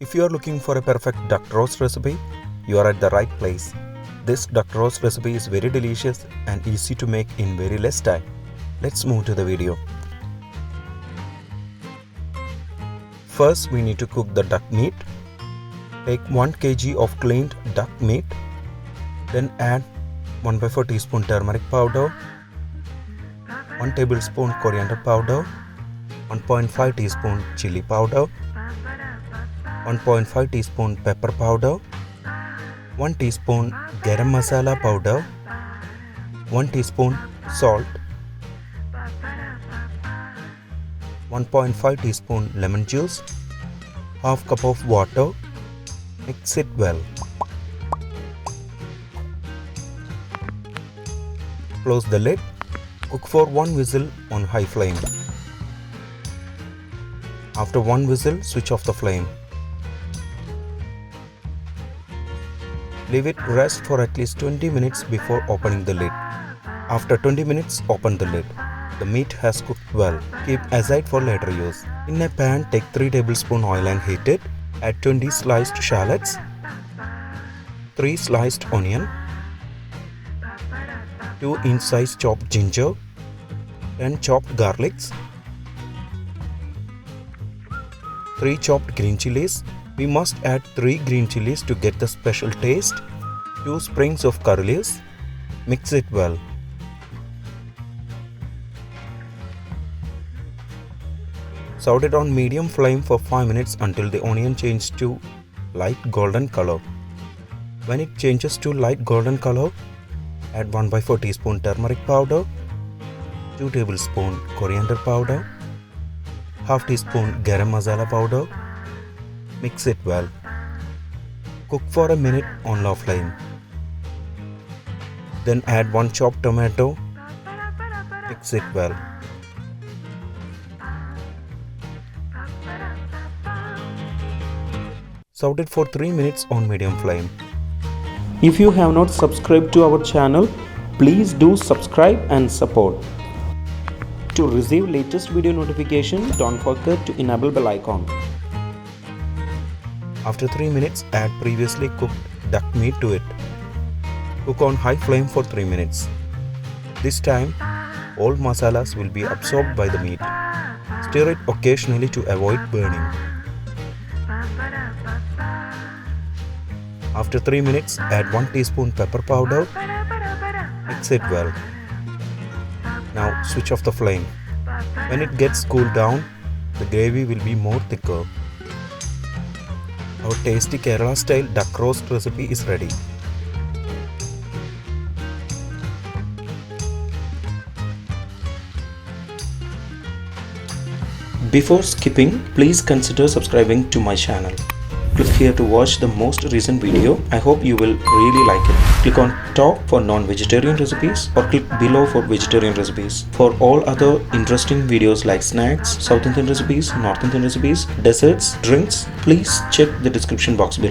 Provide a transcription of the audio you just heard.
If you are looking for a perfect duck roast recipe, you are at the right place. This duck roast recipe is very delicious and easy to make in very less time. Let's move to the video. First, we need to cook the duck meat. Take 1 kg of cleaned duck meat. Then add 1/4 teaspoon turmeric powder, 1 tablespoon coriander powder, 1.5 teaspoon chili powder, 1.5 teaspoon pepper powder, 1 teaspoon garam masala powder, 1 teaspoon salt, 1.5 teaspoon lemon juice, half cup of water. Mix it well. Close the lid. Cook for 1 whistle on high flame. After 1 whistle, switch off the flame. Leave it rest for at least 20 minutes before opening the lid. After 20 minutes, open the lid. The meat has cooked well. Keep aside for later use. In a pan, take 3 tablespoons oil and heat it. Add 20 sliced shallots, 3 sliced onion, 2 inch-size chopped ginger, 10 chopped garlics, 3 chopped green chilies. We must add 3 green chilies to get the special taste. 2 sprigs of curry leaves. Mix it well. Saute it on medium flame for 5 minutes until the onion changes to light golden color. When it changes to light golden color, add 1/4 teaspoon turmeric powder, 2 tablespoons coriander powder, half teaspoon garam masala powder. Mix it well. Cook for a minute on low flame. Then add 1 chopped tomato. Mix it well. Saute it for 3 minutes on medium flame. If you have not subscribed to our channel, please do subscribe and support. To receive latest video notification, don't forget to enable bell icon. After 3 minutes, add previously cooked duck meat to it. Cook on high flame for 3 minutes. This time, all masalas will be absorbed by the meat. Stir it occasionally to avoid burning. After 3 minutes, add 1 teaspoon pepper powder. Mix it well. Now switch off the flame. When it gets cooled down, the gravy will be more thicker. Our tasty Kerala style duck roast recipe is ready. Before skipping, please consider subscribing to my channel. Click here to watch the most recent video. I hope you will really like it. Click on top for non-vegetarian recipes or click below for vegetarian recipes. For all other interesting videos like snacks, South Indian recipes, North Indian recipes, desserts, drinks, please check the description box below.